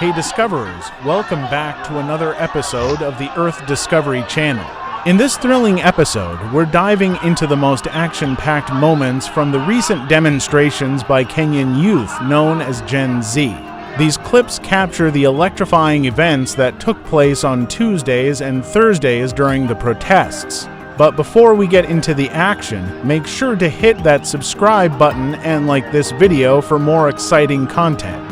Hey Discoverers, welcome back to another episode of the Earth Discovery Channel. In this thrilling episode, we're diving into the most action-packed moments from the recent demonstrations by Kenyan youth known as Gen Z. These clips capture the electrifying events that took place on Tuesdays and Thursdays during the protests. But before we get into the action, make sure to hit that subscribe button and like this video for more exciting content.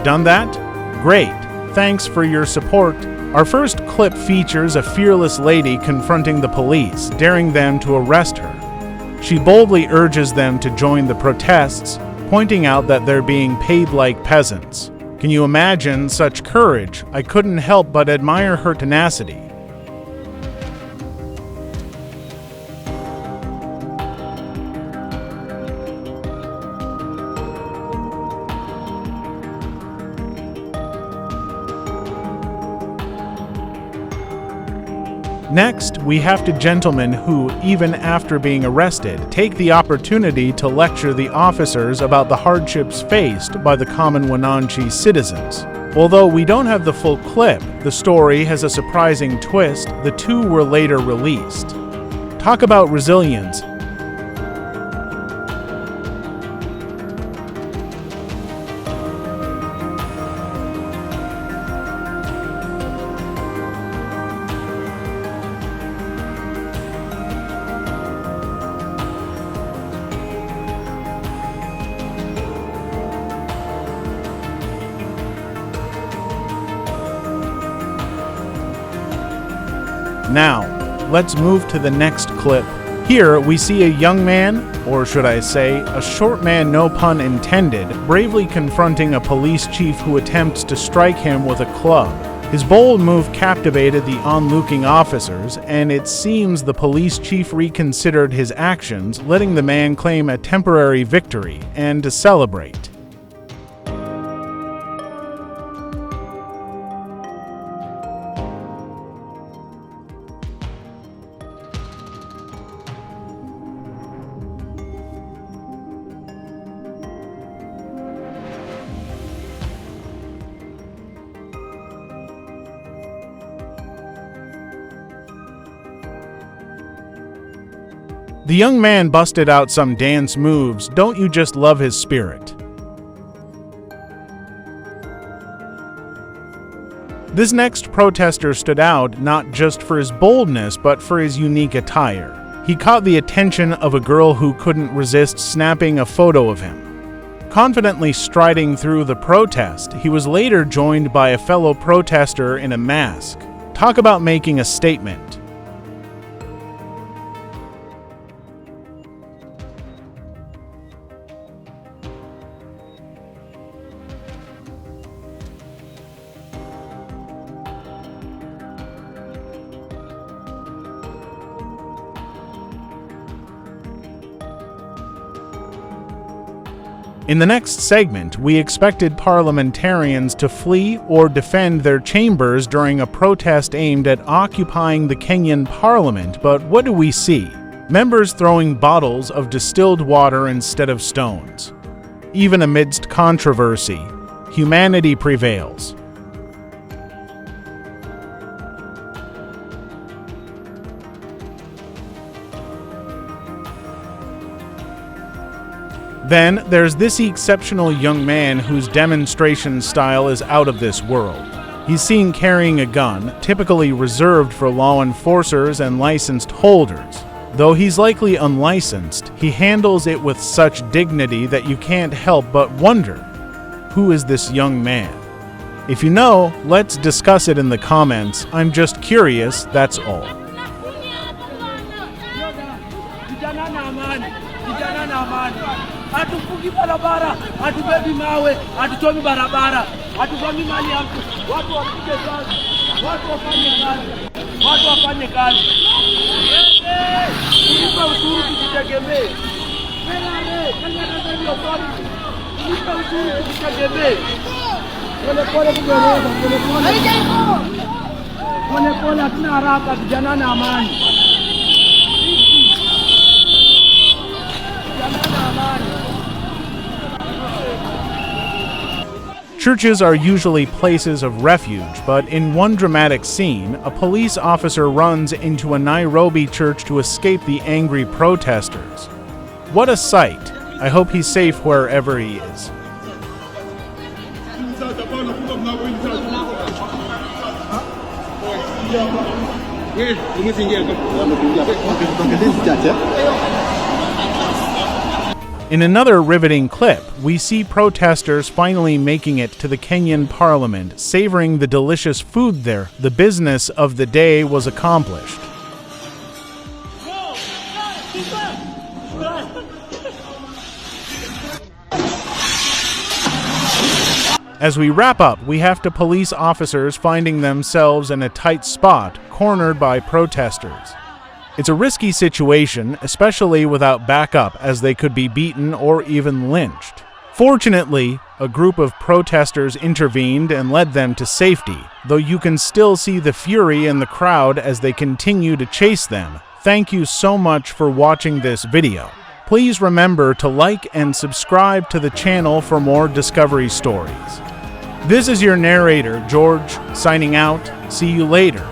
Done that? Great. Thanks for your support. Our first clip features a fearless lady confronting the police, daring them to arrest her. She boldly urges them to join the protests, pointing out that they're being paid like peasants. Can you imagine such courage? I couldn't help but admire her tenacity. Next, we have to gentlemen who, even after being arrested, take the opportunity to lecture the officers about the hardships faced by the common Wananchi citizens. Although we don't have the full clip, the story has a surprising twist. The two were later released. Talk about resilience. Now, let's move to the next clip. Here, we see a young man, or should I say, a short man, no pun intended, bravely confronting a police chief who attempts to strike him with a club. His bold move captivated the onlooking officers, and it seems the police chief reconsidered his actions, letting the man claim a temporary victory and to celebrate. The young man busted out some dance moves. Don't you just love his spirit? This next protester stood out not just for his boldness, but for his unique attire. He caught the attention of a girl who couldn't resist snapping a photo of him. Confidently striding through the protest, he was later joined by a fellow protester in a mask. Talk about making a statement. In the next segment, we expected parliamentarians to flee or defend their chambers during a protest aimed at occupying the Kenyan parliament, but what do we see? Members throwing bottles of distilled water instead of stones. Even amidst controversy, humanity prevails. Then, there's this exceptional young man whose demonstration style is out of this world. He's seen carrying a gun, typically reserved for law enforcers and licensed holders. Though he's likely unlicensed, he handles it with such dignity that you can't help but wonder, who is this young man? If you know, let's discuss it in the comments. I'm just curious, that's all. Hatufungi barabara, hatubebi mawe, hatutomi barabara, hatufanyi mali ya mtu. Watu wapige kazi, watu wafanye kazi, watu wafanye kazi. Kulipa ushuru tujitegemee. Kenya ndio authority. Kulipa ushuru tujitegemee. Pole pole kugereza, pole pole. Pole pole, hatuna haraka, vijana na amani. Vijana na amani. Churches are usually places of refuge, but in one dramatic scene, a police officer runs into a Nairobi church to escape the angry protesters. What a sight! I hope he's safe wherever he is. In another riveting clip, we see protesters finally making it to the Kenyan parliament, savoring the delicious food there. The business of the day was accomplished. As we wrap up, we have to police officers finding themselves in a tight spot, cornered by protesters. It's a risky situation, especially without backup, as they could be beaten or even lynched. Fortunately, a group of protesters intervened and led them to safety, though you can still see the fury in the crowd as they continue to chase them. Thank you so much for watching this video. Please remember to like and subscribe to the channel for more discovery stories. This is your narrator, George, signing out. See you later.